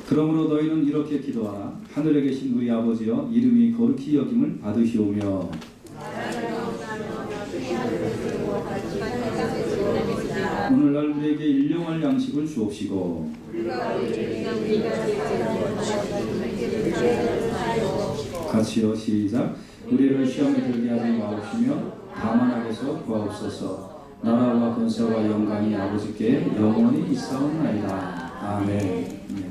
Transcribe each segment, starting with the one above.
그러므로 너희는 이렇게 기도하라. 하늘에 계신 우리 아버지여, 이름이 거룩히 여김을 받으시오며 오늘날 우리에게 일용할 양식을 주옵시고 같이요. 시작. 우리를 시험에 들게 하지 마옵시며 다만 악에서 구하옵소서. 나라와 권세와 영광이 아버지께 영원히 있사옵나이다. 아멘. 네.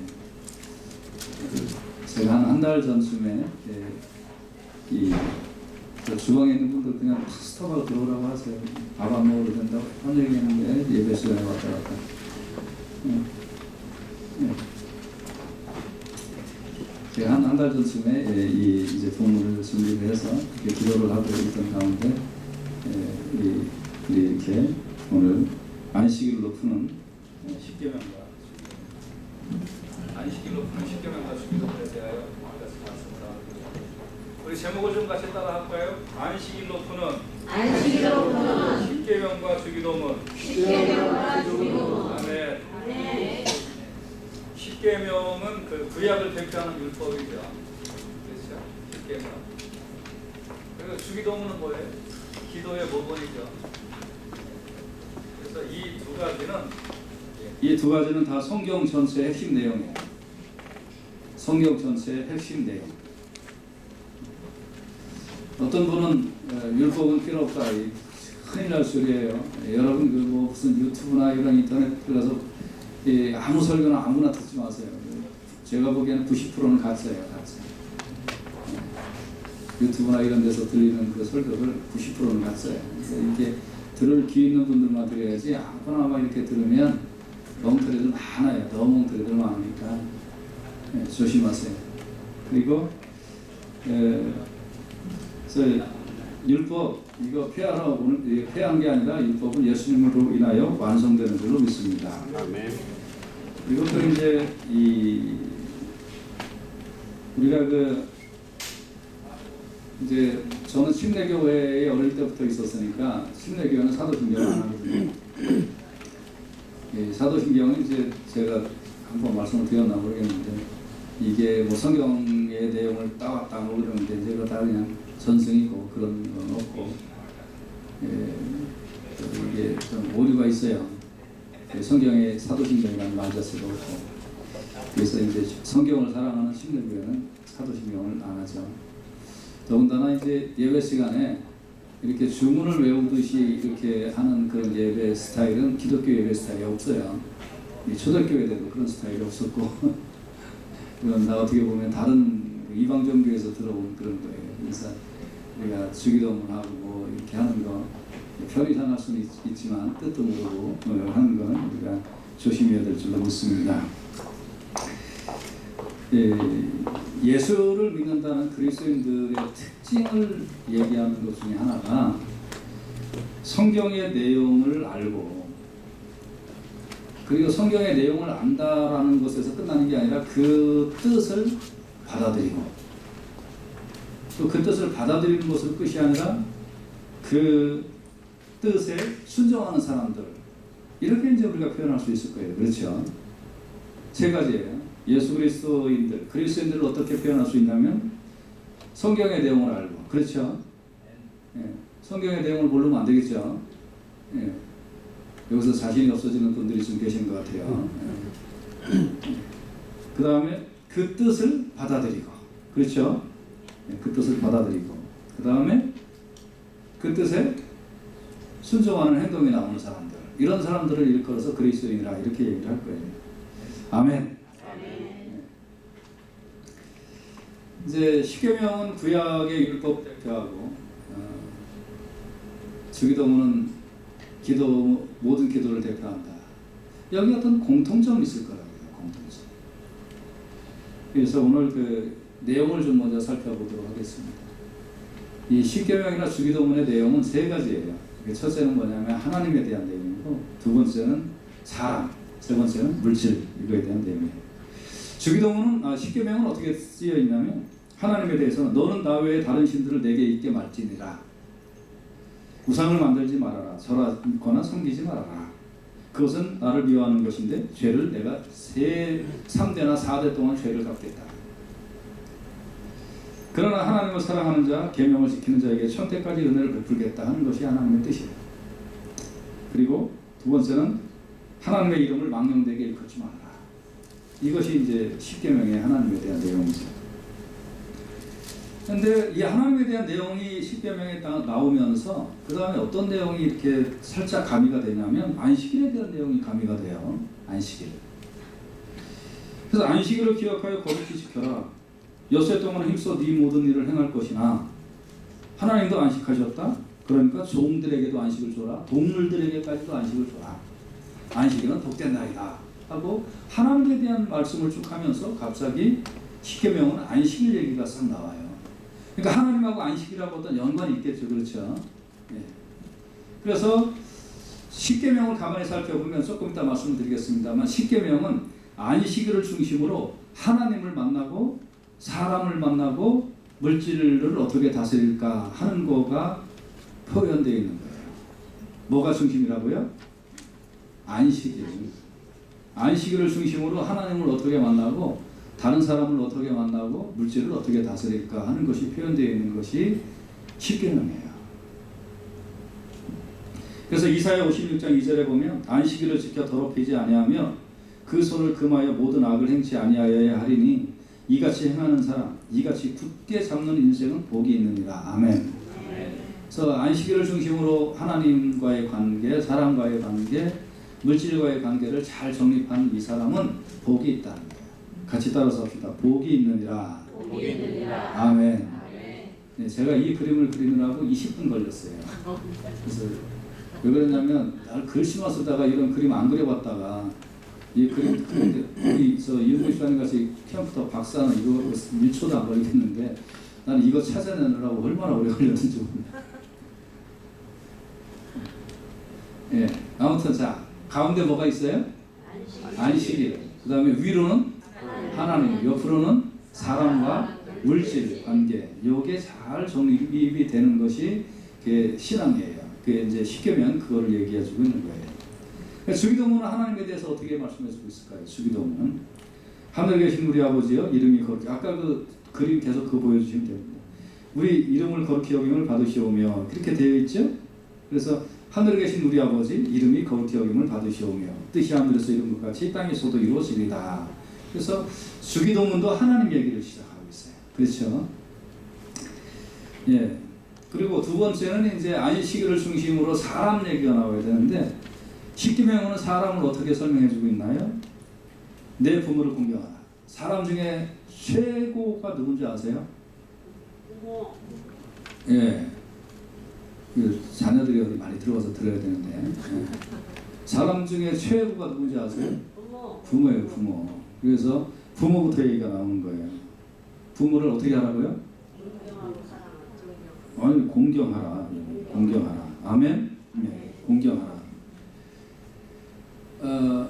제가 한 달 전쯤에 주방에 있는 분들 그냥 스톱하고 들어오라고 하세요. 밥 안 먹어도 된다고 한 얘기 했는데 예배 시간에 왔다 갔다. 제가 한 달 전쯤에 이제 본문을 준비를 해서 이렇게 기도를 하고 있던 가운데 우리 이렇게 오늘 안식일로 푸는 십계명과 안식일로 푸는 십계명과 주기도문에 대하여 말씀을 하고 우리 제목을 좀 같이 따라 할까요? 안식일로 푸는 십계명과 주기도문. 아멘. 십계명은 그 구약을 대표하는 율법이죠. 그렇죠? 십계명. 그리고 주기도문은 뭐예요? 기도의 모본이죠. 그래서 이 두 가지는 다 성경 전체의 핵심 내용이에요. 성경 전체의 핵심 내용. 어떤 분은 율법은 필요 없다. 큰일 날 소리예요. 여러분 뭐 무슨 유튜브나 이런 인터넷 들어가서 아무 설교나 아무나 듣지 마세요. 제가 보기에는 90%는 가짜예요. 가짜. 유튜브나 이런 데서 들리는 그 설교들 90%는 가짜예요. 이렇게 들을 귀 있는 분들만 들어야지 아무나 막 이렇게 들으면 멍터리들 많아요. 너무 멍터리들 많으니까 조심하세요. 그리고 율법 이거 폐한 게 아니라 율법은 예수님으로 인하여 완성되는 줄로 믿습니다. 아멘. 그리고 또 이제 우리가 이제 저는 침례교회에 어릴 때부터 있었으니까 침례교회는 사도신경을 안 하거든요. 사도신경은 이제 제가 한번 말씀을 드렸나 모르겠는데 이게 뭐 성경의 내용을 따왔다 뭐 그러는데 제가 다 그냥 전승이고 그런 건 없고 이게 좀 오류가 있어요. 성경에 사도신경이라는 말 자체가 없고 그래서 이제 성경을 사랑하는 침례교회는 사도신경을 안 하죠. 더군다나 이제 예배 시간에 이렇게 주문을 외우듯이 이렇게 하는 그런 예배 스타일은 기독교 예배 스타일이 없어요. 초대교회 때도 그런 스타일이 없었고 그건 어떻게 보면 다른 이방 종교에서 들어온 그런 거예요. 그래서 우리가 주기도문하고 뭐 이렇게 하는 거 편히 생각할 수는 있지만 뜻도 모르고 하는 건 우리가 조심해야 될 줄로 믿습니다. 예수를 믿는다는 그리스도인들의 특징을 얘기하는 것 중에 하나가 성경의 내용을 알고 그리고 성경의 내용을 안다라는 것에서 끝나는 게 아니라 그 뜻을 받아들이고 또 그 뜻을 받아들이는 것을 끝이 아니라 그 뜻에 순종하는 사람들 이렇게 이제 우리가 표현할 수 있을 거예요. 그렇죠? 세 가지예요. 예수 그리스도인들을 어떻게 표현할 수 있냐면 성경의 내용을 알고 그렇죠? 성경의 내용을 모르면 안 되겠죠? 여기서 자신이 없어지는 분들이 좀 계신 것 같아요. 그 다음에 그 뜻을 받아들이고 그렇죠? 그 뜻을 받아들이고 그 다음에 그 뜻에 순종하는 행동이 나오는 사람들 이런 사람들을 일컬어서 그리스도인이라 이렇게 얘기를 할 거예요. 아멘. 이제 십계명은 구약의 율법 대표하고 주기도문은 모든 기도를 대표한다. 여기 어떤 공통점이 있을 거라고요. 공통점. 그래서 오늘 그 내용을 좀 먼저 살펴보도록 하겠습니다. 이 십계명이나 주기도문의 내용은 세 가지예요. 첫째는 뭐냐면 하나님에 대한 내용이고 두 번째는 사람, 세 번째는 물질 이거에 대한 내용이에요. 주기도문은 십계명은 어떻게 쓰여 있냐면 하나님에 대해서는 너는 나 외에 다른 신들을 내게 있게 말지니라. 우상을 만들지 말아라. 절하거나 섬기지 말아라. 그것은 나를 미워하는 것인데 죄를 내가 3대나 4대 동안 죄를 갚겠다. 그러나 하나님을 사랑하는 자, 계명을 지키는 자에게 천대까지 은혜를 베풀겠다 하는 것이 하나님의 뜻이에요. 그리고 두 번째는 하나님의 이름을 망령되게 일컫지 말라. 이것이 이제 십계명의 하나님에 대한 내용이죠. 근데 이 하나님에 대한 내용이 십계명에 나오면서 그 다음에 어떤 내용이 이렇게 살짝 가미가 되냐면 안식일에 대한 내용이 가미가 돼요. 안식일. 그래서 안식일을 기억하여 거룩히 지켜라. 엿새 동안 힘써 네 모든 일을 행할 것이나 하나님도 안식하셨다. 그러니까 종들에게도 안식을 줘라. 동물들에게까지도 안식을 줘라. 안식일은 복된 날이다 하고 하나님에 대한 말씀을 쭉 하면서 갑자기 십계명은 안식일 얘기가 싹 나와요. 그러니까 하나님하고 안식일하고 어떤 연관이 있겠죠. 그렇죠? 예. 그래서 십계명을 가만히 살펴보면 조금 이따 말씀드리겠습니다만 십계명은 안식일을 중심으로 하나님을 만나고 사람을 만나고 물질을 어떻게 다스릴까 하는 거가 표현되어 있는 거예요. 뭐가 중심이라고요? 안식일. 안식일을 중심으로 하나님을 어떻게 만나고 다른 사람을 어떻게 만나고 물질을 어떻게 다스릴까 하는 것이 표현되어 있는 것이 십계명이에요. 그래서 이사야 56장 2절에 보면 안식일을 지켜 더럽히지 아니하며 그 손을 금하여 모든 악을 행치 아니하여야 하리니 이같이 행하는 사람, 이같이 굳게 잡는 인생은 복이 있느니라. 아멘. 그래서 안식일을 중심으로 하나님과의 관계, 사람과의 관계, 물질과의 관계를 잘 정립한 이 사람은 복이 있다는 거예요. 같이 따라서 합시다. 복이 있느니라. 복이 있느니라. 아멘. 네, 제가 이 그림을 그리느라고 20분 걸렸어요. 그래서 왜 그러냐면 날 글씨만 쓰다가 이런 그림 안 그려봤다가 이 그림 우리 저 이은구 시간에 같이 캠프터 박사는 이거 1초도 안 걸리겠는데 나는 이거 찾아내느라고 얼마나 오래 걸렸는지 몰라. 예, 아무튼 자 가운데 뭐가 있어요? 안식일. 그 다음에 위로는 하나님, 옆으로는 사람과 물질 관계. 요게 잘 정립이 되는 것이 신앙이에요. 그게 이제 십계명 그거를 얘기해주고 있는 거예요. 주기도문은 하나님에 대해서 어떻게 말씀해주고 있을까요? 주기도문은 하늘에 계신 우리 아버지여 이름이 거룩히 아까 그 그림 계속 그거 보여주시면 됩니다. 우리 이름을 거룩히 여김을 받으시오며 그렇게 되어 있죠? 그래서 하늘에 계신 우리 아버지 이름이 거룩히 여김을 받으시오며 뜻이 하늘에서 이룬 것 같이 땅에서도 이루어지리다. 그래서 주기도문도 하나님 얘기를 시작하고 있어요. 그렇죠? 예. 그리고 두 번째는 이제 안식일을 중심으로 사람 얘기가 나와야 되는데 십계명은 사람을 어떻게 설명해주고 있나요? 내 부모를 공경하라. 사람 중에 최고가 누군지 아세요? 예. 자녀들이 어디 많이 들어가서 들어야 되는데 예. 사람 중에 최고가 누군지 아세요? 부모예요. 부모. 그래서 부모부터 얘기가 나오는 거예요. 부모를 어떻게 하라고요? 아니 공경하라. 공경하라. 아멘? 네. 공경하라.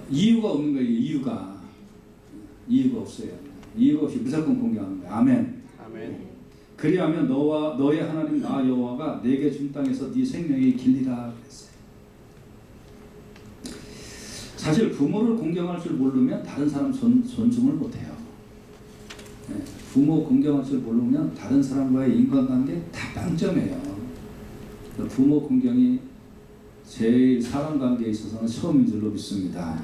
이유가 없는 거예요. 이유가 없어요. 이유가 없이 무조건 공경하는 거예요. 아멘. 아멘. 그리하면 너의 하나님 나 여호와가 내게 준 땅에서 네 생명이 길리라 그랬어요. 사실 부모를 공경할 줄 모르면 다른 사람 존중을 못해요. 네, 부모 공경할 줄 모르면 다른 사람과의 인간관계 다 빵점이에요. 부모 공경이 제일 사람 관계에 있어서는 처음인 줄로 믿습니다.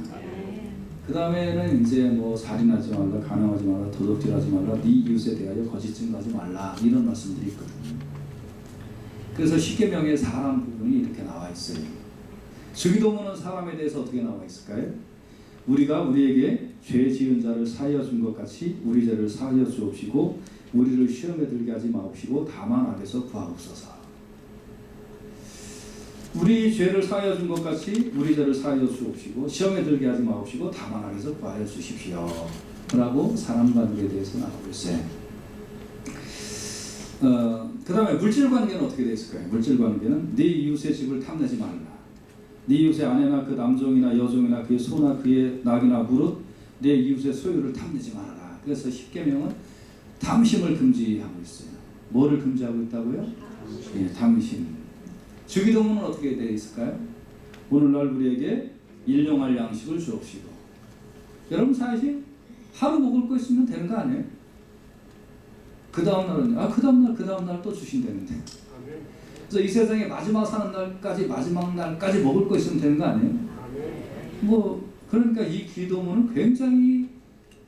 그 다음에는 이제 뭐 살인하지 말라, 간음하지 말라, 도둑질하지 말라, 네 이웃에 대하여 거짓 증거하지 말라 이런 말씀들이 있거든요. 그래서 십계명의 사람 부분이 이렇게 나와 있어요. 주기도문은 사람에 대해서 어떻게 나와 있을까요? 우리가 우리에게 죄 지은 자를 사하여 준 것 같이 우리 죄를 사하여 주옵시고 우리를 시험에 들게 하지 마옵시고 다만 악에서 구하옵소서. 우리 죄를 사하여 준 것 같이 우리 죄를 사하여 주옵시고 시험에 들게 하지 마옵시고 다만 악에서 구하여 주십시오 라고 사람 관계에 대해서 나오고 있어요. 그 다음에 물질 관계는 어떻게 되어 있을까요? 물질 관계는 네 이웃의 집을 탐내지 말라. 네 이웃의 아내나 그 남종이나 여종이나 그의 소나 그의 낙이나 무릇 내 이웃의 소유를 탐내지 말아라. 그래서 십계명은 탐심을 금지하고 있어요. 뭐를 금지하고 있다고요? 탐심. 주기도문은 어떻게 되어 있을까요? 오늘날 우리에게 일용할 양식을 주옵시고. 여러분 사실 하루 먹을 거 있으면 되는 거 아니에요? 그 다음 날은 또 주신다는데. 그래서 이 세상에 마지막 사는 날까지 마지막 날까지 먹을 거 있으면 되는 거 아니에요? 뭐 그러니까 이 기도문은 굉장히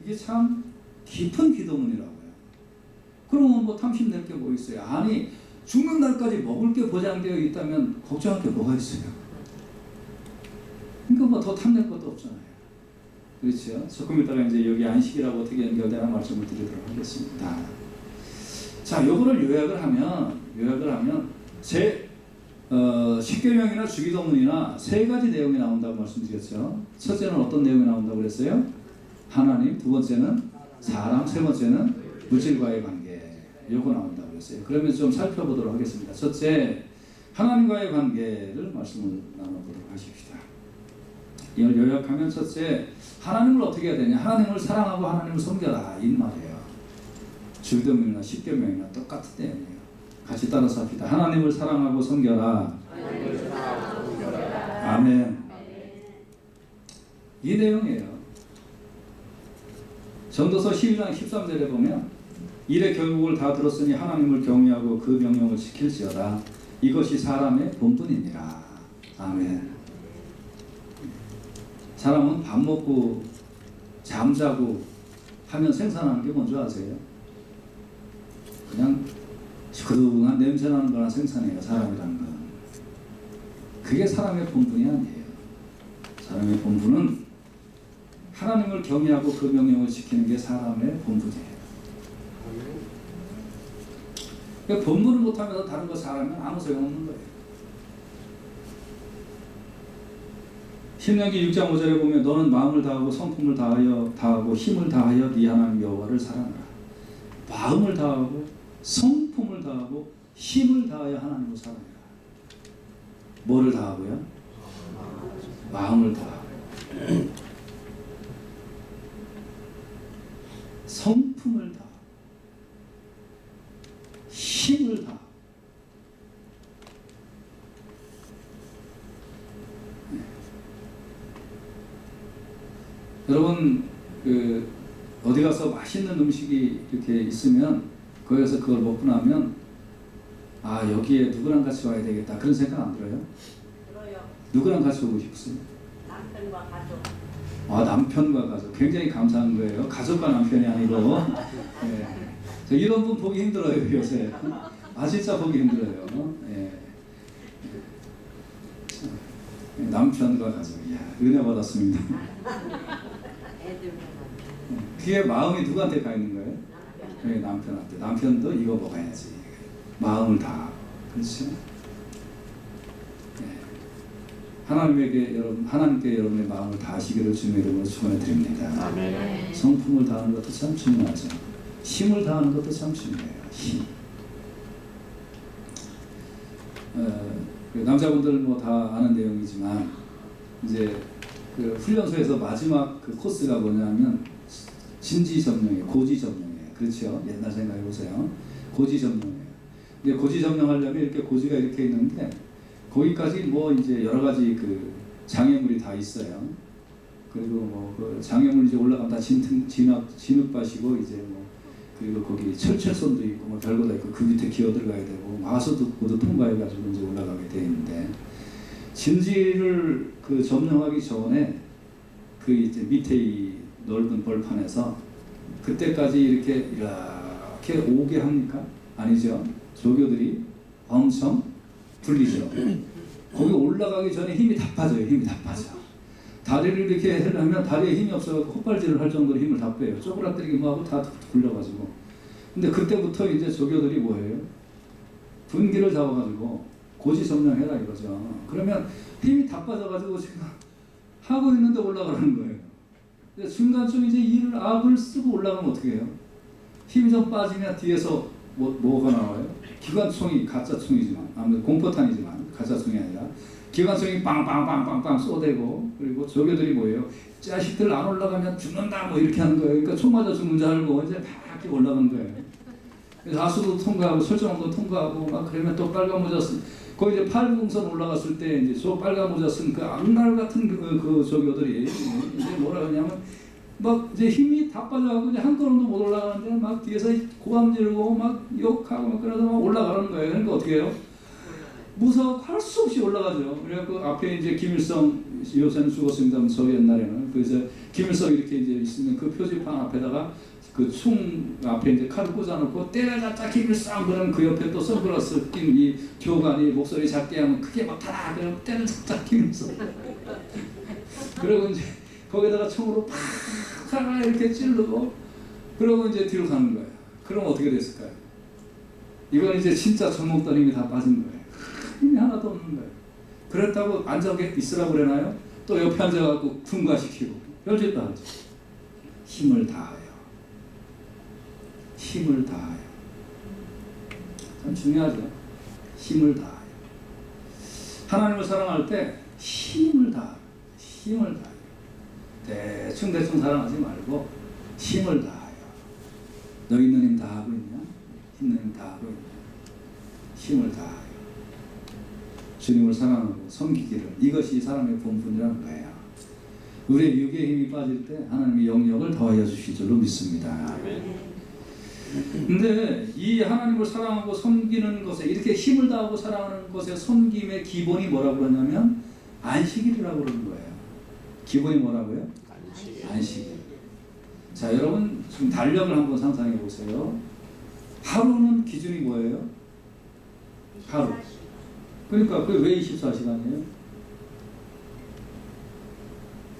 이게 참 깊은 기도문이라고요. 그러면 뭐 탐심될 게 뭐 있어요? 아니 죽는 날까지 먹을 게 보장되어 있다면 걱정할 게 뭐가 있어요? 그러니까 뭐 더 탐낼 것도 없잖아요. 그렇죠? 조금 이따가 이제 여기 안식이라고 어떻게 연결되나 말씀을 드리도록 하겠습니다. 자, 요거를 요약을 하면 십계명이나 주기도문이나 세 가지 내용이 나온다고 말씀드렸죠. 첫째는 어떤 내용이 나온다고 그랬어요? 하나님, 두 번째는 사람, 세 번째는 물질과의 관계. 요거 나온다고 그랬어요. 그러면 좀 살펴보도록 하겠습니다. 첫째, 하나님과의 관계를 말씀을 나눠보도록 하십시다. 이걸 요약하면 첫째, 하나님을 어떻게 해야 되냐? 하나님을 사랑하고 하나님을 섬겨라 이 말이에요. 주기도문이나 십계명이나 똑같은 내용이에요. 같이 따라서 합시다. 하나님을 사랑하고 섬겨라. 아멘. 이 내용이에요. 전도서 12장 13절에 보면 일의 결국을 다 들었으니 하나님을 경외하고 그 명령을 지킬지어다. 이것이 사람의 본분이니라. 아멘. 사람은 밥 먹고 잠자고 하면 생산하는 게 뭔지 아세요? 그냥 시큰한 냄새 나는 거나 생산해요. 사람이라는 건. 그게 사람의 본분이 아니에요. 사람의 본분은 하나님을 경외하고 그 명령을 지키는 게 사람의 본분이에요. 그러니까 본분을 못하면서 다른 거 잘하면 아무 소용없는 거예요. 신명기 6장 5절에 보면 너는 마음을 다하고 성품을 다하고 힘을 다하여 네 하나님 여호와를 사랑하라. 마음을 다하고 성품을 다하고 힘을 다하여 하나님을 사랑해라. 뭐를 다하고요? 마음을 다하고 성품을 다하고 힘을 다하고 여러분 어디 가서 맛있는 음식이 이렇게 있으면 거기서 그걸 먹고 나면 아 여기에 누구랑 같이 와야 되겠다 그런 생각 안 들어요? 들어요. 누구랑 같이 오고 싶으세요? 남편과 가족. 아 남편과 가족 굉장히 감사한 거예요. 가족과 남편이 아니고 네. 저 이런 분 보기 힘들어요 요새. 아 진짜 보기 힘들어요. 네. 남편과 가족 이야 은혜 받았습니다. 그게 마음이 누구한테 가 있는 거예요? 네, 남편한테. 남편도 이거 먹어야지. 마음을 다. 그렇죠? 네. 하나님께 여러분의 마음을 다하시기를 주님의 이름으로 축원해 드립니다. 아멘. 성품을 다하는 것도 참 중요하죠. 힘을 다하는 것도 참 중요해요. 힘. 남자분들 뭐 다 아는 내용이지만 이제 그 훈련소에서 마지막 그 코스가 뭐냐면 진지점령이에요. 고지점령이에요. 그렇죠? 옛날 생각해 보세요. 고지점령이에요. 근데 고지점령하려면 이렇게 고지가 이렇게 있는데 거기까지 뭐 이제 여러 가지 그 장애물이 다 있어요. 그리고 뭐 그 장애물 이제 올라가면 다 진흙밭이고 이제 뭐 그리고 거기 철철선도 있고 뭐 별거 다 있고 그 밑에 기어 들어가야 되고 마수도 모두 통과해 가지고 이제 올라가게 돼 있는데 진지를 그 점령하기 전에 그 이제 밑에 이 넓은 벌판에서 그때까지 이렇게 오게 합니까? 아니죠. 조교들이 엄청 불리죠. 거기 올라가기 전에 힘이 다 빠져요. 힘이 다 빠져. 다리를 이렇게 하려면 다리에 힘이 없어서 콧발질을 할 정도로 힘을 다 빼요. 쪼그라뜨리기 뭐하고 다 굴려가지고. 근데 그때부터 이제 조교들이 뭐예요? 분기를 잡아가지고 고지점령해라 이거죠. 그러면 힘이 다 빠져가지고 지금 하고 있는데 올라가는 거예요. 근데 중간쯤 이제 이를 악을 쓰고 올라가면 어떻게 해요? 힘이 좀 빠지면 뒤에서 뭐가 나와요? 기관총이 가짜총이지만 아무래도 공포탄이지만 가짜총이 아니라 기관총이 빵빵빵빵빵 쏘대고 그리고 조교들이 뭐예요? 자식들 안 올라가면 죽는다 뭐 이렇게 하는 거예요. 그러니까 총 맞아 죽는 줄 알고 이제 막 이렇게 올라가는 거예요. 그래서 하수도 통과하고 설정도 통과하고 막 그러면 또 빨간 모자 거기 이제 팔궁선 올라갔을 때 이제 저 빨간 모자 쓴 그 악랄 같은 그 저기들이 이제 뭐라 그러냐면 막 이제 힘이 다 빠져가고 이제 한 걸음도 못 올라가는데 막 뒤에서 고함 지르고 막 욕하고 막 그러다 막 올라가는 거예요. 그러니까 어떻게 해요? 무서워 할 수 없이 올라가죠. 그래갖고 앞에 이제 김일성 요새는 죽었습니다. 저 옛날에는 그래서 김일성 이렇게 이제 있으면 그 표지판 앞에다가 그 총 앞에 이제 칼을 꽂아놓고 때려잡자 김일성 그러면 그 옆에 또 선글라스 낀 이 교관이 목소리 작게 하면 크게 막 타라 그러면 때려잡자 김일성. 그리고 이제 거기다가 총으로 팍 하나 이렇게 찌르고 그러고 이제 뒤로 가는 거예요. 그럼 어떻게 됐을까요? 이건 이제 진짜 전목던 힘이 다 빠진 거예요. 힘이 하나도 없는 거예요. 그랬다고 앉아 있으라고 그러나요? 또 옆에 앉아갖고 둔가시키고 별짓도 하죠. 힘을 다하여. 힘을 다하여. 참 중요하죠. 힘을 다하여. 하나님을 사랑할 때 힘을 다하여. 힘을 다하여. 대충 사랑하지 말고 힘을 다하여. 너 있는 힘 다 하고 있냐? 있는 힘 다 하고 있냐? 힘을 다하여. 주님을 사랑하고 섬기기를 이것이 사람의 본분이라는 거예요. 우리의 육의 힘이 빠질 때 하나님이 영역을 더하여 주실 줄로 믿습니다. 근데 이 하나님을 사랑하고 섬기는 것에 이렇게 힘을 다하고 사랑하는 것의 섬김의 기본이 뭐라고 그러냐면 안식일이라고 그러는 거예요. 기본이 뭐라고요? 안식일. 자, 여러분 지금 달력을 한번 상상해 보세요. 하루는 기준이 뭐예요? 하루. 그러니까 그게 왜 24시간이에요?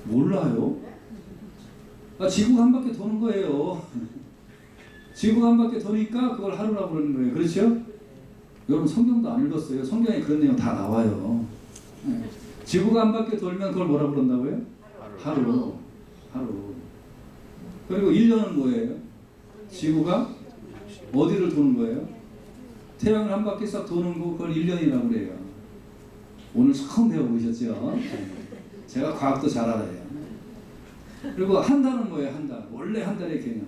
몰라요? 지구가 한 바퀴 도는 거예요. 지구가 한 바퀴 도니까 그걸 하루라고 그러는 거예요. 그렇죠? 여러분 성경도 안 읽었어요. 성경에 그런 내용 다 나와요. 네. 지구가 한 바퀴 돌면 그걸 뭐라고 그런다고요? 하루. 그리고 1년은 뭐예요? 지구가 어디를 도는 거예요? 태양을 한 바퀴 싹 도는 거 그걸 1년이라고 그래요. 오늘 처음 배워보셨죠? 제가 과학도 잘 알아요. 그리고 한 달은 뭐예요? 한 달. 원래 한 달의 개념.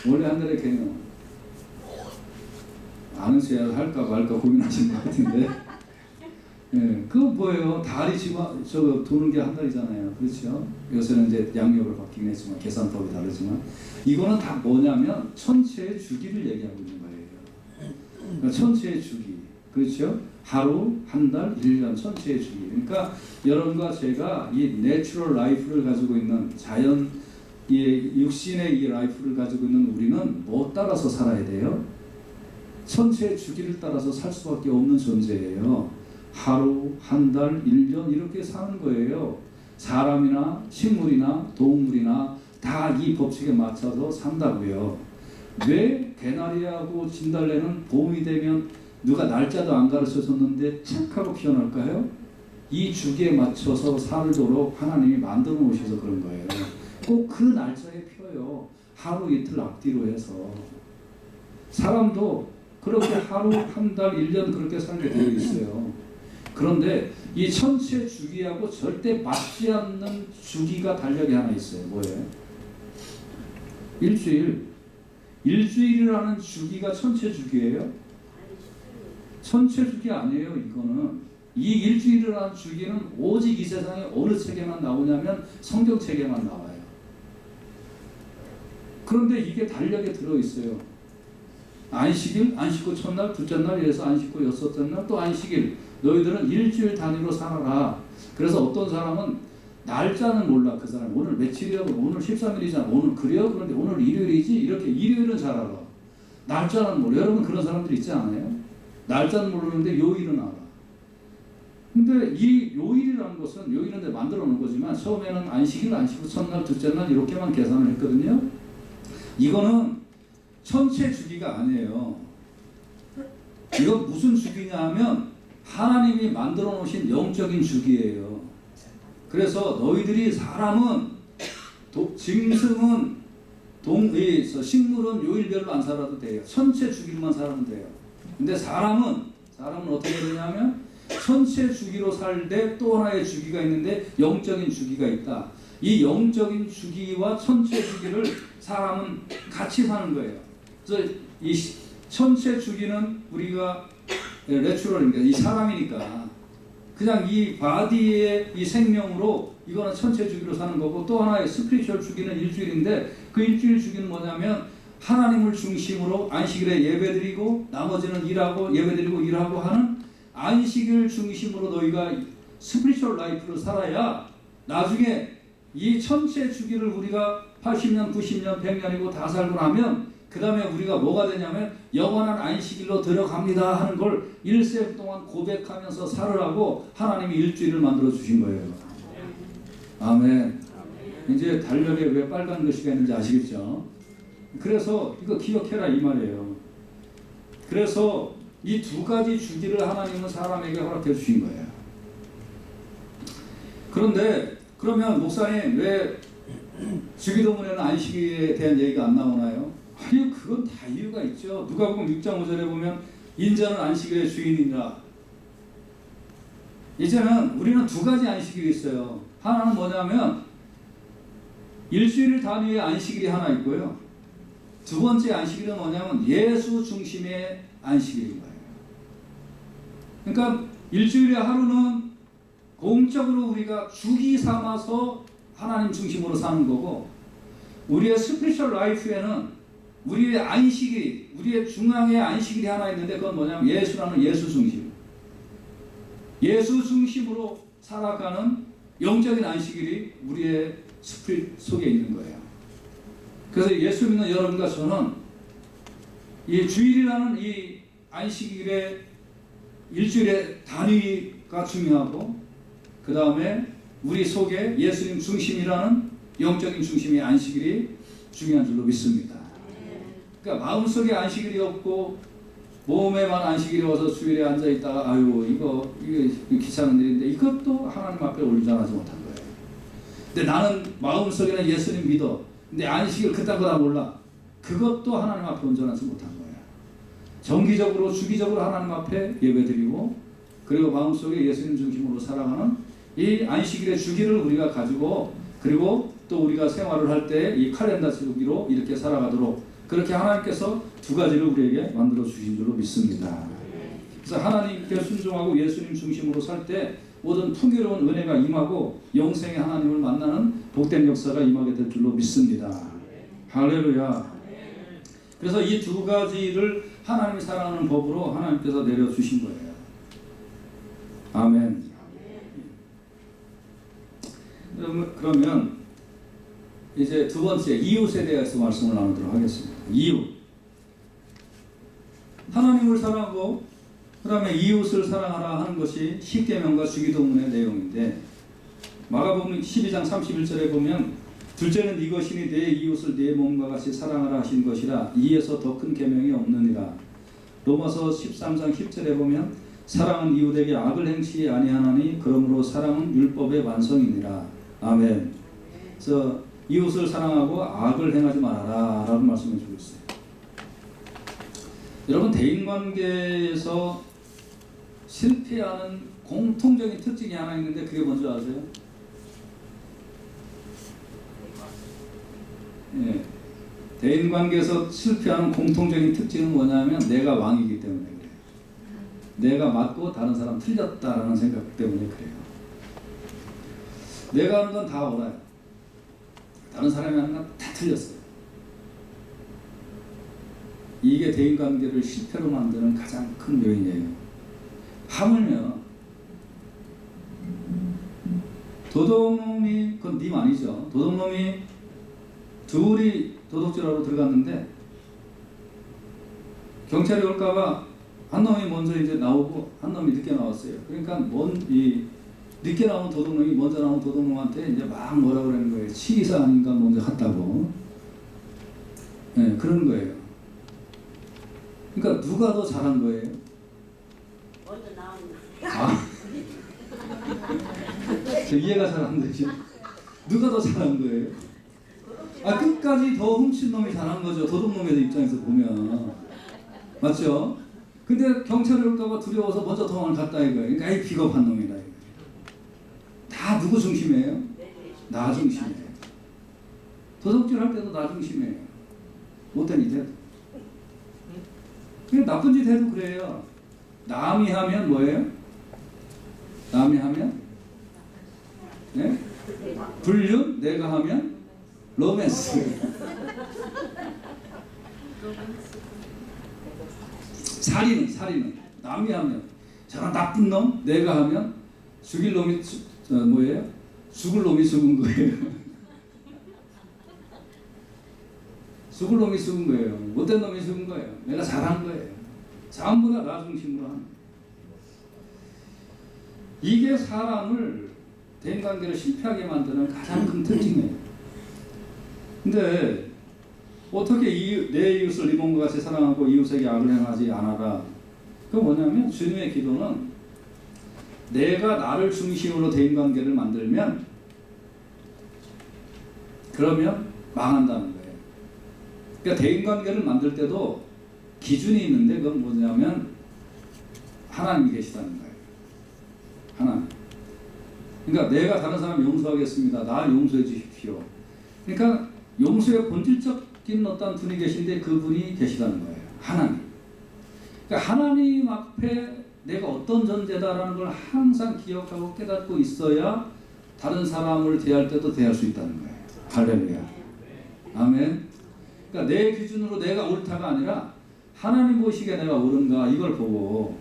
원래 한 달의 개념. 아는 쇠야 할까 말까 고민하신 것 같은데. 예, 그거 뭐예요? 달이 지금 저거 도는 게 한 달이잖아요. 그렇죠? 요새는 이제 양력으로 바뀌긴 했지만 계산법이 다르지만 이거는 다 뭐냐면 천체의 주기를 얘기하고 있는 거예요. 그러니까 천체의 주기. 그렇죠? 하루, 한 달, 1년 천체의 주기. 그러니까 여러분과 제가 이 내추럴 라이프를 가지고 있는 자연 이 육신의 이 라이프를 가지고 있는 우리는 뭐 따라서 살아야 돼요? 천체의 주기를 따라서 살 수밖에 없는 존재예요. 하루, 한 달, 1년 이렇게 사는 거예요. 사람이나 식물이나 동물이나 다 이 법칙에 맞춰서 산다고요. 왜 개나리하고 진달래는 봄이 되면 누가 날짜도 안 가르쳐줬는데 착 하고 피어날까요? 이 주기에 맞춰서 살도록 하나님이 만들어 놓으셔서 그런 거예요. 꼭 그 날짜에 펴요. 하루 이틀 앞뒤로 해서. 사람도 그렇게 하루, 한 달, 1년 그렇게 살게 되어 있어요. 그런데 이 천체 주기하고 절대 맞지 않는 주기가 달력이 하나 있어요. 뭐예요? 일주일. 일주일이라는 주기가 천체 주기예요? 천체 주기 아니에요. 이거는 이 일주일이라는 주기는 오직 이 세상에 어느 책에만 나오냐면 성경 책에만 나와요. 그런데 이게 달력에 들어있어요. 안식일, 안식구 첫날, 둘째 날, 이래서 안식구 여섯째 날, 또 안식일. 너희들은 일주일 단위로 살아라. 그래서 어떤 사람은 날짜는 몰라. 그 사람 오늘 며칠이라고, 오늘 13일이잖아. 오늘 그래요? 그런데 오늘 일요일이지? 이렇게 일요일은 잘 알아. 날짜는 몰라. 여러분 그런 사람들 있지 않아요? 날짜는 모르는데 요일은 알아. 근데 이 요일이라는 것은 요일은 이제 만들어 놓은 거지만 처음에는 안식일, 안식구 첫날, 둘째 날 이렇게만 계산을 했거든요. 이거는 천체 주기가 아니에요. 이거 무슨 주기냐 하면 하나님이 만들어 놓으신 영적인 주기예요. 그래서 너희들이 사람은 짐승은 식물은 요일별로 안 살아도 돼요. 천체 주기로만 살면 돼요. 근데 사람은 어떻게 되냐면 천체 주기로 살되 또 하나의 주기가 있는데 영적인 주기가 있다. 이 영적인 주기와 천체 주기를 사람은 같이 사는 거예요. 그래서 이 천체 주기는 우리가 내추럴이니까 이 사람이니까 그냥 이 바디의 이 생명으로 이거는 천체 주기로 사는 거고, 또 하나의 스피리추얼 주기는 일주일인데 그 일주일 주기는 뭐냐면 하나님을 중심으로 안식일에 예배드리고 나머지는 일하고 예배드리고 일하고 하는 안식일 중심으로 너희가 스피리추얼 라이프를 살아야 나중에 이 천체 주기를 우리가 80년, 90년, 100년이고 다 살고 나면 그 다음에 우리가 뭐가 되냐면 영원한 안식일로 들어갑니다 하는 걸 일생 동안 고백하면서 살으라고 하나님이 일주일을 만들어 주신 거예요. 아멘. 이제 달력에 왜 빨간 글씨가 있는지 아시겠죠? 그래서 이거 기억해라 이 말이에요. 그래서 이 두 가지 주기를 하나님은 사람에게 허락해 주신 거예요. 그런데 그러면 목사님 왜 주기도문에는 안식일에 대한 얘기가 안 나오나요? 아니 그건 다 이유가 있죠. 누가복음 6장 5절에 보면 인자는 안식일의 주인이라. 이제는 우리는 두 가지 안식일이 있어요. 하나는 뭐냐면 일주일 단위의 안식일이 하나 있고요. 두 번째 안식일은 뭐냐면 예수 중심의 안식일인 거예요. 그러니까 일주일의 하루는 공적으로 우리가 주기 삼아서 하나님 중심으로 사는 거고, 우리의 스피리추얼 라이프에는 우리의 안식일이, 우리의 중앙의 안식일이 하나 있는데 그건 뭐냐면 예수라는 예수 중심, 예수 중심으로 살아가는 영적인 안식일이 우리의 스피릿 속에 있는 거예요. 그래서 예수 믿는 여러분과 저는 이 주일이라는 이 안식일의 일주일의 단위가 중요하고, 그 다음에 우리 속에 예수님 중심이라는 영적인 중심의 안식일이 중요한 줄로 믿습니다. 그러니까 마음속에 안식일이 없고 몸에만 안식일이 와서 주일에 앉아있다가 아유 이거 귀찮은 일인데 이것도 하나님 앞에 온전하지 못한 거예요. 근데 나는 마음속에는 예수님 믿어. 근데 안식일 그딴 거 다 몰라. 그것도 하나님 앞에 온전하지 못한 거예요. 정기적으로 주기적으로 하나님 앞에 예배드리고, 그리고 마음속에 예수님 중심으로 살아가는 이 안식일의 주기를 우리가 가지고, 그리고 또 우리가 생활을 할 때 이 칼렌더 주기로 이렇게 살아가도록 그렇게 하나님께서 두 가지를 우리에게 만들어 주신 줄로 믿습니다. 그래서 하나님께 순종하고 예수님 중심으로 살 때 모든 풍요로운 은혜가 임하고 영생의 하나님을 만나는 복된 역사가 임하게 될 줄로 믿습니다. 할렐루야. 그래서 이 두 가지를 하나님이 사랑하는 법으로 하나님께서 내려주신 거예요. 아멘. 그러면 이제 두 번째 이웃에 대해서 말씀을 나누도록 하겠습니다. 이웃. 하나님을 사랑하고 그 다음에 이웃을 사랑하라 하는 것이 십계명과 주기도문의 내용인데, 마가복음 12장 31절에 보면 둘째는 이것이니 내 이웃을 내 몸과 같이 사랑하라 하신 것이라 이에서 더 큰 계명이 없느니라. 로마서 13장 10절에 보면 사랑은 이웃에게 악을 행치 아니하나니 그러므로 사랑은 율법의 완성이니라. 아멘. 그래서 이웃을 사랑하고 악을 행하지 말아라 라는 말씀을 주고 있어요. 여러분, 대인관계에서 실패하는 공통적인 특징이 하나 있는데 그게 뭔지 아세요? 예. 대인관계에서 실패하는 공통적인 특징은 뭐냐면 내가 왕이기 때문에 그래요. 내가 맞고 다른 사람 틀렸다라는 생각 때문에 그래요. 내가 하는 건 다 옳아요. 다른 사람이 하는 건 다 틀렸어요. 이게 대인관계를 실패로 만드는 가장 큰 요인이에요. 하물며 도둑놈이, 그건 님 아니죠. 도둑놈이 둘이 도둑질하러 들어갔는데 경찰이 올까봐 한 놈이 먼저 이제 나오고 한 놈이 늦게 나왔어요. 그러니까 늦게 나온 도둑놈이 먼저 나온 도둑놈한테 이제 막 뭐라 그러는 거예요. 치사 아닌가 먼저 갔다고. 네, 그런 거예요. 그러니까 누가 더 잘한 거예요? 먼저 나온 아, 저 이해가 잘 안 되지. 누가 더 잘한 거예요? 아, 끝까지 더 훔친 놈이 잘한 거죠. 도둑놈의 입장에서 보면. 맞죠? 근데 경찰이 올까봐 두려워서 먼저 도망을 갔다 이거예요. 그러니까 이 비겁한 놈이다 이거예요. 다 누구 중심이에요? 나 중심이에요. 도둑질 할 때도 나 중심이에요. 못된 짓 해도. 그냥 나쁜 짓 해도 그래요. 남이 하면 뭐예요? 남이 하면 네? 불륜, 내가 하면 로맨스. 살인은 남이 하면 저런 나쁜 놈, 내가 하면 죽일 놈이 뭐예요? 죽을 놈이 죽은 거예요. 죽을 놈이 죽은 거예요. 못된 놈이 죽은 거예요. 내가 잘한 거예요. 전부 다 나 중심으로 하는 거예요. 이게 사람을 대인관계를 실패하게 만드는 가장 큰 특징이에요. 근데 어떻게 내 이웃을 네 몸과 같이 사랑하고 이웃에게 악을 행하지 않아라. 그건 뭐냐면 주님의 기도는 내가 나를 중심으로 대인관계를 만들면 그러면 망한다는 거예요. 그러니까 대인관계를 만들 때도 기준이 있는데 그건 뭐냐면 하나님이 계시다는 거예요. 하나님. 그러니까 내가 다른 사람 용서하겠습니다. 나 용서해 주십시오. 그러니까 용서의 본질적인 어떤 분이 계신데 그분이 계시다는 거예요. 하나님. 그러니까 하나님 앞에 내가 어떤 존재다라는 걸 항상 기억하고 깨닫고 있어야 다른 사람을 대할 때도 대할 수 있다는 거예요. 할렐루야. 아멘. 그러니까 내 기준으로 내가 옳다가 아니라 하나님 보시기에 내가 옳은가 이걸 보고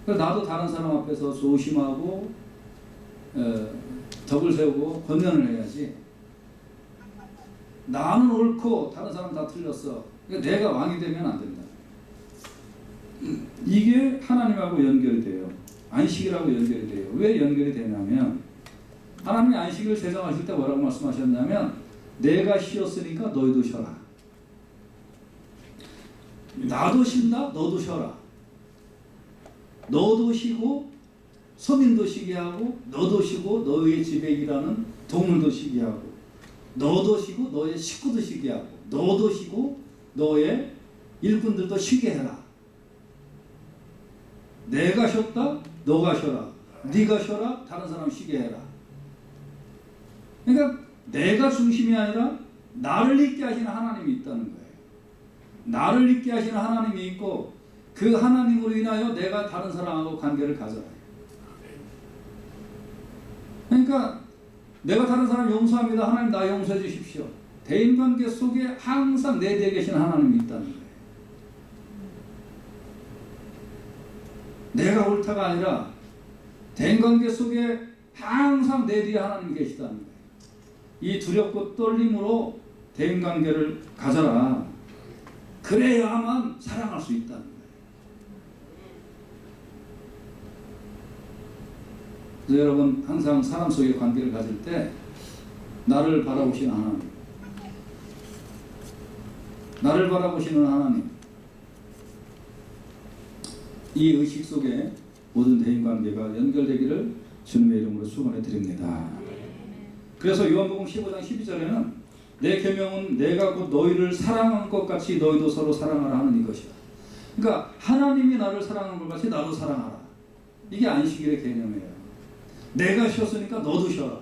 나도 다른 사람 앞에서 조심하고 덕을 세우고 권면을 해야지. 나는 옳고 다른 사람 다 틀렸어. 그러니까 내가 왕이 되면 안 된다. 이게 하나님하고 연결이 돼요. 안식이라고 연결이 돼요. 왜 연결이 되냐면 하나님이 안식일을 제정하실 때 뭐라고 말씀하셨냐면 내가 쉬었으니까 너희도 쉬어라. 나도 쉰다. 너도 쉬어라. 너도 쉬고 서민도 쉬게 하고 너도 쉬고 너의 집에 일하는 동물도 쉬게 하고 너도 쉬고 너의 식구도 쉬게 하고 너도 쉬고 너의 일꾼들도 쉬게 해라. 내가 쉬었다. 너가 쉬어라. 네가 쉬어라. 다른 사람 쉬게 해라. 그러니까 내가 중심이 아니라 나를 있게 하시는 하나님이 있다는 거예요. 나를 있게 하시는 하나님이 있고 그 하나님으로 인하여 내가 다른 사람하고 관계를 가져라. 그러니까 내가 다른 사람 용서합니다. 하나님 나 용서해 주십시오. 대인관계 속에 항상 내 뒤에 계신 하나님이 있다는 거예요. 내가 옳다가 아니라 대인관계 속에 항상 내 뒤에 하나님이 계시다는 거예요. 이 두렵고 떨림으로 대인관계를 가져라. 그래야만 사랑할 수 있다는 거예요. 그래서 여러분 항상 사람 속의 관계를 가질 때 나를 바라보시는 하나님, 나를 바라보시는 하나님, 이 의식 속에 모든 대인관계가 연결되기를 주님의 이름으로 축원해 드립니다. 그래서 요한복음 15장 12절에는 내 계명은 내가 곧 너희를 사랑한 것 같이 너희도 서로 사랑하라 하는 이것이다. 그러니까 하나님이 나를 사랑한 것 같이 나도 사랑하라. 이게 안식일의 개념이에요. 내가 쉬었으니까 너도 쉬어라.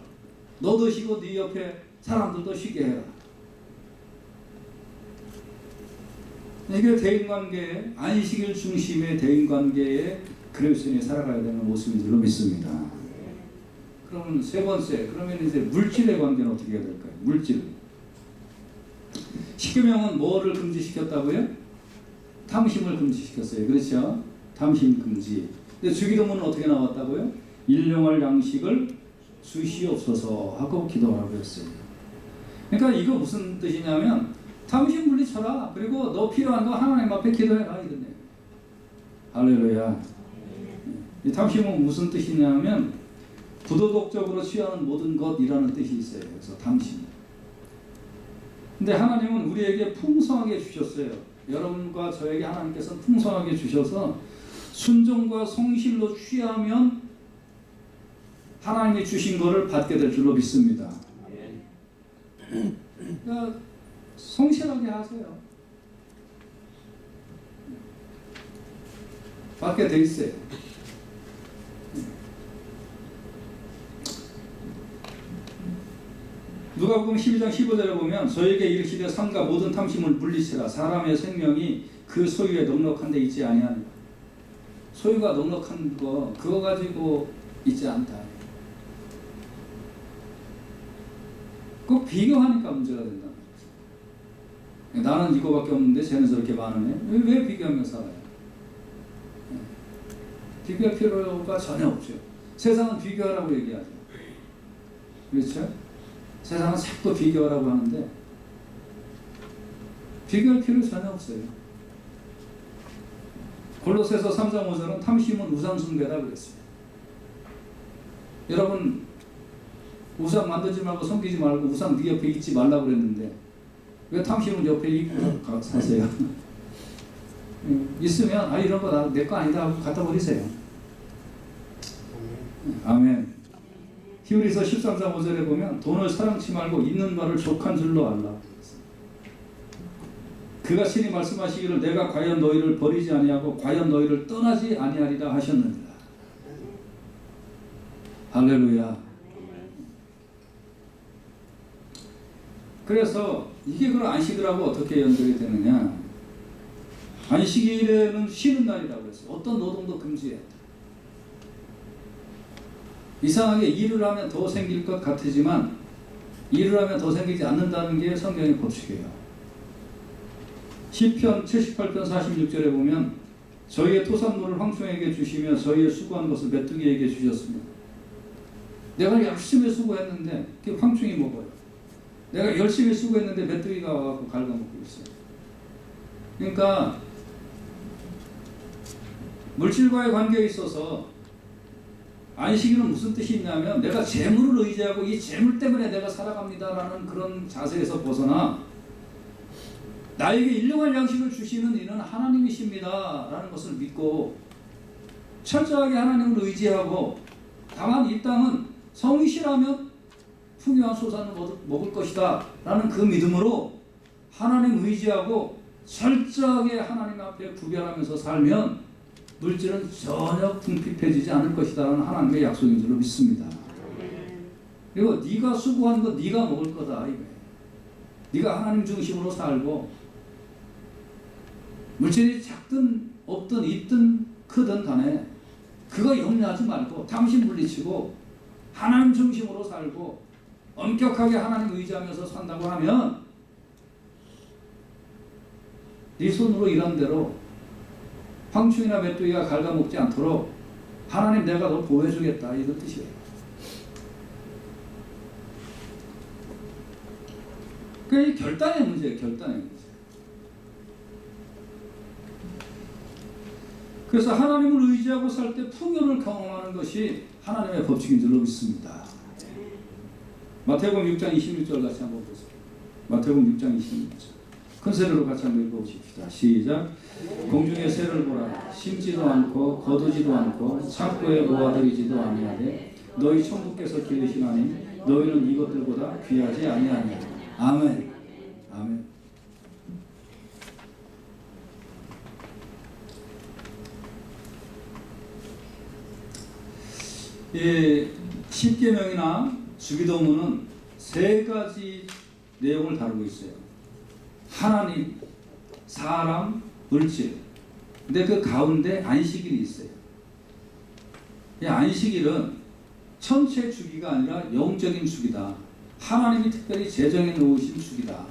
너도 쉬고 네 옆에 사람들도 쉬게 해라. 이게 대인관계의 안식일 중심의 대인관계의 그리스도인이 살아가야 되는 모습인 줄로 믿습니다. 그러면 세 번째, 그러면 이제 물질의 관계는 어떻게 해야 될까요? 물질. 십계명은 뭐를 금지시켰다고요? 탐심을 금지시켰어요. 그렇죠? 탐심 금지. 근데 주기도문은 어떻게 나왔다고요? 일용할 양식을 주시옵소서 하고 기도하라고 했어요. 그러니까 이거 무슨 뜻이냐면 탐심 물리쳐라. 그리고 너 필요한 거 하나님 앞에 기도해라. 이런 얘기예요. 할렐루야. 이 탐심은 무슨 뜻이냐면 부도덕적으로 취하는 모든 것이라는 뜻이 있어요. 그래서 탐심. 근데 하나님은 우리에게 풍성하게 주셨어요. 여러분과 저에게 하나님께서 풍성하게 주셔서 순종과 성실로 취하면 하나님이 주신 것을 받게 될 줄로 믿습니다. 그러니까 성실하게 하세요. 받게 돼 있어요. 누가복음 12장 15절에 보면 저에게 이르시되 삼가 모든 탐심을 물리치라. 사람의 생명이 그 소유에 넉넉한 데 있지 아니하니라. 소유가 넉넉한 그거 가지고 있지 않다. 꼭 비교하니까 문제가 된다. 나는 이거밖에 없는데 쟤는 저렇게 많으네. 왜 비교하며 살아요? 비교할 필요가 전혀 없죠. 세상은 비교하라고 얘기하죠. 그렇죠? 세상은 자꾸 비교하라고 하는데 비교할 필요 전혀 없어요. 골로새서 3장 5절은 탐심은 우상 숭배다 그랬어요. 여러분 우상 만들지 말고 섬기지 말고 우상 네 옆에 있지 말라고 그랬는데 왜 탐심은 옆에 있고 사세요? 있으면 이런 거 내 거 아니다 하고 갖다 버리세요. 아멘. 히브리서 13장 5절에 보면 돈을 사랑치 말고 있는 바를 족한 줄로 알라. 그가 친히 말씀하시기를 내가 과연 너희를 버리지 아니하고 과연 너희를 떠나지 아니하리라 하셨느니라. 할렐루야. 그래서 이게 그 안식일하고 어떻게 연결이 되느냐. 안식일에는 쉬는 날이라고 했어요. 어떤 노동도 금지했다. 이상하게 일을 하면 더 생길 것 같지만 일을 하면 더 생기지 않는다는 게 성경의 법칙이에요. 시편 78편 46절에 보면 저희의 토산물을 황충에게 주시며 저희의 수고한 것을 메뚜기에게 주셨습니다. 내가 열심히 수고했는데 그 황충이 먹어요. 내가 열심히 수고했는데 메뚜기가 와서 갉아먹고 있어요. 그러니까 물질과의 관계에 있어서 안식일은 무슨 뜻이 있냐면 내가 재물을 의지하고 이 재물 때문에 내가 살아갑니다라는 그런 자세에서 벗어나 나에게 일용할 양식을 주시는 이는 하나님이십니다 라는 것을 믿고 철저하게 하나님을 의지하고 다만 이 땅은 성실하면 풍요한 소산을 먹을 것이다 라는 그 믿음으로 하나님 의지하고 철저하게 하나님 앞에 구별하면서 살면 물질은 전혀 궁핍해지지 않을 것이다 라는 하나님의 약속인 줄로 믿습니다. 그리고 네가 수고한 거 네가 먹을 거다 이거예요. 네가 하나님 중심으로 살고 물질이 작든 없든 있든 크든 간에 그거 염려하지 말고 탐심 물리치고 하나님 중심으로 살고 엄격하게 하나님 의지하면서 산다고 하면 네 손으로 일한 대로 황충이나 메뚜기가 갉아먹지 않도록 하나님 내가 너 보호해주겠다 이런 뜻이에요. 그게 결단의 문제예요. 결단의 문제. 그래서 하나님을 의지하고 살 때 풍요를 경험하는 것이 하나님의 법칙인 줄로 믿습니다. 마태복음 6장 26절 같이 한번 보세요. 마태복음 6장 26절. 큰 소리로 같이 한번 읽어보십시다. 시작. 공중의 새를 보라. 심지도 않고 거두지도 않고 창고에 모아들이지도 아니하되 너희 천국께서 기르시나니 너희는 이것들보다 귀하지 아니하냐. 아멘. 아멘. 이 십계명이나 주기도문은 세 가지 내용을 다루고 있어요. 하나님, 사람, 물질. 근데 그 가운데 안식일이 있어요. 이 안식일은 천체 주기가 아니라 영적인 주기다. 하나님이 특별히 제정해 놓으신 주기다.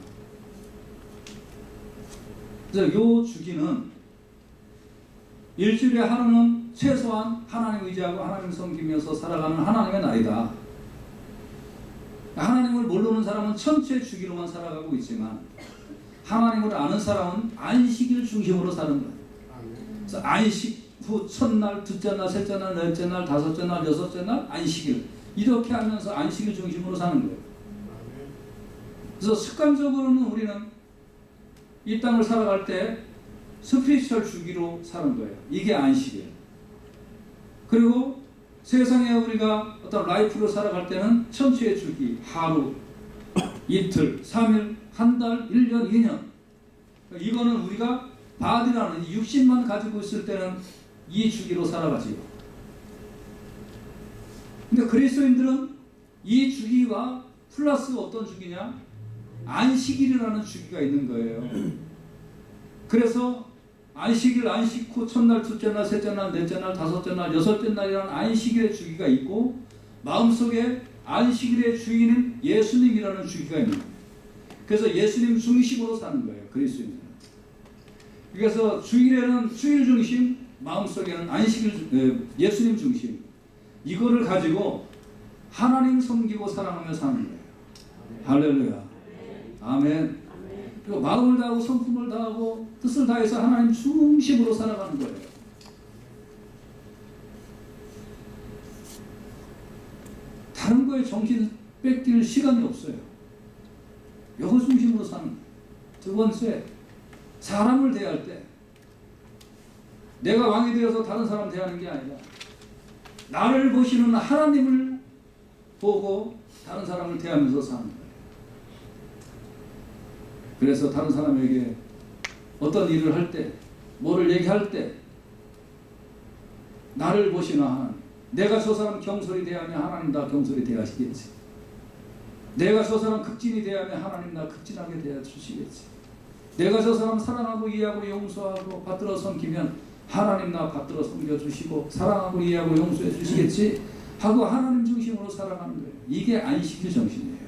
그래서 이 주기는 일주일에 하루는 최소한 하나님 의지하고 하나님 섬기면서 살아가는 하나님의 날이다. 하나님을 모르는 사람은 천체 주기로만 살아가고 있지만 하나님을 아는 사람은 안식일 중심으로 사는 거예요. 그래서 안식 후 첫날, 둘째 날, 셋째 날, 넷째 날, 다섯째 날, 여섯째 날 안식일 이렇게 하면서 안식일 중심으로 사는 거예요. 그래서 습관적으로는 우리는 이 땅을 살아갈 때 스피리추얼 주기로 사는 거예요. 이게 안식이에요. 그리고 세상에 우리가 어떤 라이프로 살아갈 때는 천체의 주기, 하루, 이틀, 3일, 한 달, 1년, 2년. 이거는 우리가 바디라는 육신만 가지고 있을 때는 이 주기로 살아가지요. 근데 그리스도인들은 이 주기와 플러스 어떤 주기냐? 안식일이라는 주기가 있는 거예요. 그래서 안식일, 안식 후 첫날, 둘째 날, 셋째 날, 넷째 날, 다섯째 날, 여섯째 날이라는 안식일의 주기가 있고 마음속에 안식일의 주인은 예수님이라는 주기가 있는 거예요. 그래서 예수님 중심으로 사는 거예요. 그리스도인은. 그래서 주일에는 주일 중심, 마음속에는 안식일, 예수님 중심. 이거를 가지고 하나님 섬기고 사랑하며 사는 거예요. 할렐루야. 아멘. 그리고 마음을 다하고 성품을 다하고 뜻을 다해서 하나님 중심으로 살아가는 거예요. 다른 거에 정신 뺏길 시간이 없어요. 이거 중심으로 사는 거예요. 두 번째, 사람을 대할 때 내가 왕이 되어서 다른 사람 대하는 게 아니라 나를 보시는 하나님을 보고 다른 사람을 대하면서 사는 거예요. 그래서 다른 사람에게 어떤 일을 할 때, 뭐를 얘기할 때 나를 보시는 하나님, 내가 저 사람 경솔히 대하면 하나님 다 경솔히 대하시겠지. 내가 저 사람 극진히 대하면 하나님 나 극진하게 대하시겠지. 내가 저 사람 사랑하고 이해하고 용서하고 받들어 섬기면 하나님 나 받들어 섬겨주시고 사랑하고 이해하고 용서해 주시겠지 하고 하나님 중심으로 살아가는 거예요. 이게 안식일 정신이에요.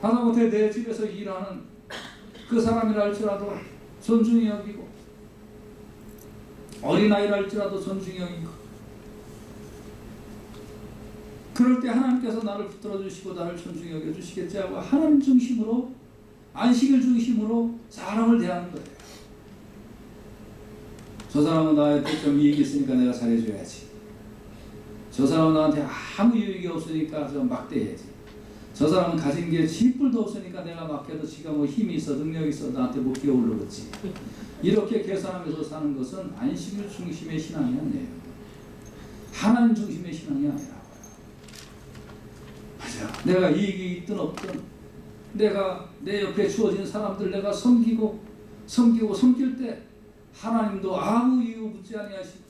하다못해 내 집에서 일하는 그 사람이라 할지라도 존중히 여기고 어린아이라 할지라도 존중히 여기고 그럴 때 하나님께서 나를 붙들어 주시고 나를 존중히 여겨 주시겠지 하고 하나님 중심으로 안식일 중심으로 사람을 대하는 거예요. 저 사람은 나한테 좀 이익이 있으니까 내가 잘해줘야지. 저 사람은 나한테 아무 유익이 없으니까 좀 막대해야지. 저 사람은 가진 게 지뿔도 없으니까 내가 맡겨도 지가 뭐 힘이 있어 능력이 있어 나한테 못 끼어오르겠지. 이렇게 계산하면서 사는 것은 안식일 중심의 신앙이 아니에요. 하나님 중심의 신앙이 아니라고요. 맞아. 내가 이익이 있든 없든 내가 내 옆에 주어진 사람들 내가 섬기고 섬길 때 하나님도 아무 이유 묻지 아니하시고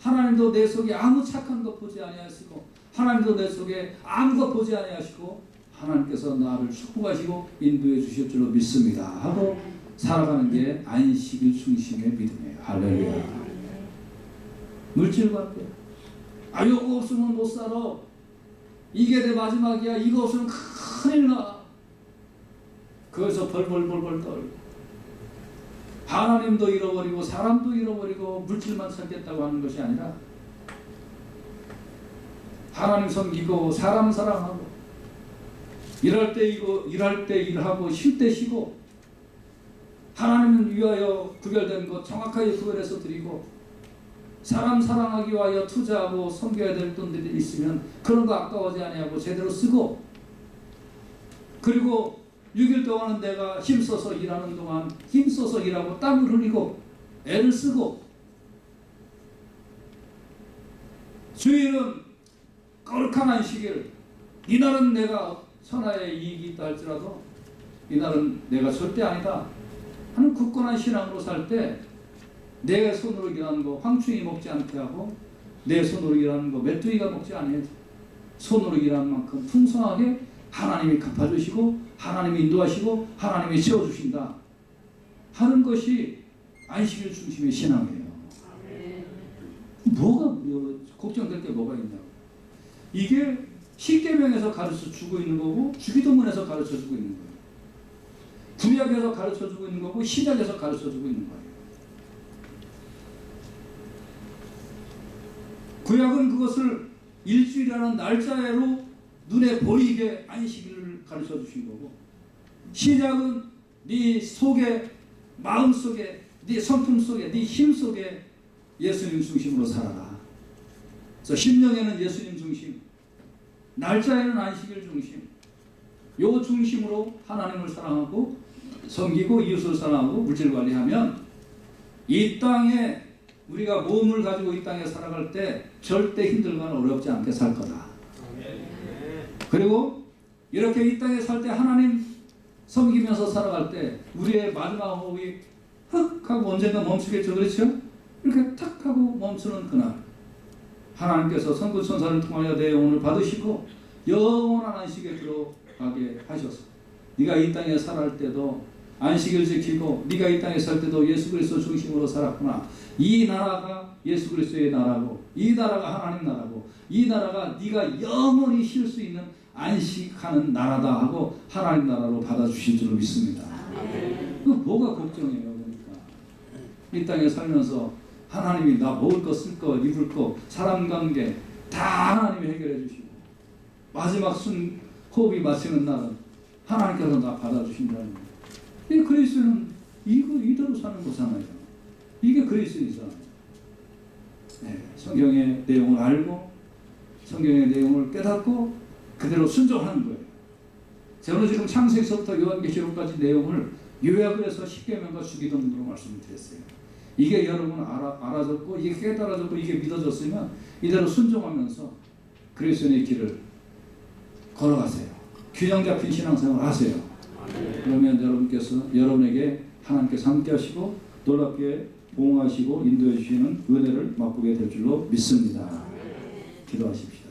하나님도 내 속에 아무 착한 것 보지 아니하시고 하나님도 내 속에 아무것 보지 아니하시고 하나님께서 나를 축복하시고 인도해 주실 줄로 믿습니다 하고 살아가는 게 안식일 중심의 믿음이에요. 할렐루야. 물질 관계. 아 이거 없으면 못 살아. 이게 내 마지막이야. 이거 없으면 큰일 나. 거기서 벌벌 떨고 하나님도 잃어버리고 사람도 잃어버리고 물질만 찾겠다고 하는 것이 아니라 하나님 섬기고 사람 사랑하고 일할 때 일하고 쉴 때 쉬고 하나님을 위하여 구별된 것 정확하게 구별해서 드리고 사람 사랑하기 위하여 투자하고 섬겨야 될 돈들이 있으면 그런 거 아까워하지 아니하고 제대로 쓰고 그리고 6일 동안은 내가 힘써서 일하는 동안 힘써서 일하고 땀을 흘리고 애를 쓰고 주일은 거룩한 안식일 이날은 내가 천하의 이익이 있다 할지라도 이날은 내가 절대 아니다 하는 굳건한 신앙으로 살 때 내 손으로 일하는 거 황충이 먹지 않게 하고 내 손으로 일하는 거 메뚜기가 먹지 않아야지 손으로 일하는 만큼 풍성하게 하나님이 갚아주시고 하나님이 인도하시고 하나님이 채워주신다 하는 것이 안식일 중심의 신앙이에요. 뭐가 걱정될 게 뭐가 있냐고. 이게 십계명에서 가르쳐주고 있는 거고 주기도문에서 가르쳐주고 있는 거예요. 구약에서 가르쳐주고 있는 거고 신약에서 가르쳐주고 있는 거예요. 구약은 그것을 일주일이라는 날짜로 눈에 보이게 안식일을 가르쳐 주신 거고 신약은 네 속에 마음 속에 네 성품 속에 네 힘 속에 예수님 중심으로 살아라. 그래서 심령에는 예수님 중심 날짜에는 안식일 중심 요 중심으로 하나님을 사랑하고 섬기고 이웃을 사랑하고 물질 관리하면 이 땅에 우리가 몸을 가지고 이 땅에 살아갈 때 절대 힘들거나 어렵지 않게 살 거다. 그리고 이렇게 이 땅에 살 때 하나님 섬기면서 살아갈 때 우리의 마지막 호흡이 흑 하고 언젠가 멈추겠죠. 그렇죠? 이렇게 탁 하고 멈추는 그날 하나님께서 성부천사를 통하여 내 영혼을 받으시고 영원한 안식에 들어가게 하셔서 네가 이 땅에 살아갈 때도 안식일 지키고 네가 이 땅에 살 때도 예수 그리스도 중심으로 살았구나. 이 나라가 예수 그리스도의 나라고 이 나라가 하나님 나라고 이 나라가 네가 영원히 쉴 수 있는 안식하는 나라다 하고 하나님 나라로 받아주실 줄로 믿습니다. 그 뭐가 걱정이에요. 그러니까 이 땅에 살면서 하나님이 나 먹을 거, 쓸 거, 입을 거, 사람 관계 다 하나님이 해결해 주시고 마지막 호흡이 마치는 날은 하나님께서 나 받아주신다는 거예요. 이 그리스도는 이대로 사는 거잖아요. 이게 그리스도이잖아요. 네, 성경의 내용을 알고 성경의 내용을 깨닫고 그대로 순종하는 거예요. 저는 지금 창세기서부터 요한계시록까지 내용을 요약을 해서 십계명과 주기도문으로 말씀을 드렸어요. 이게 여러분 알아졌고 이게 깨달아졌고 이게 믿어졌으면 이대로 순종하면서 그리스도의 길을 걸어가세요. 균형 잡힌 신앙생활 하세요. 그러면 여러분에게 하나님께서 함께 하시고 놀랍게 보응하시고 인도해 주시는 은혜를 맛보게 될 줄로 믿습니다. 기도하십시다.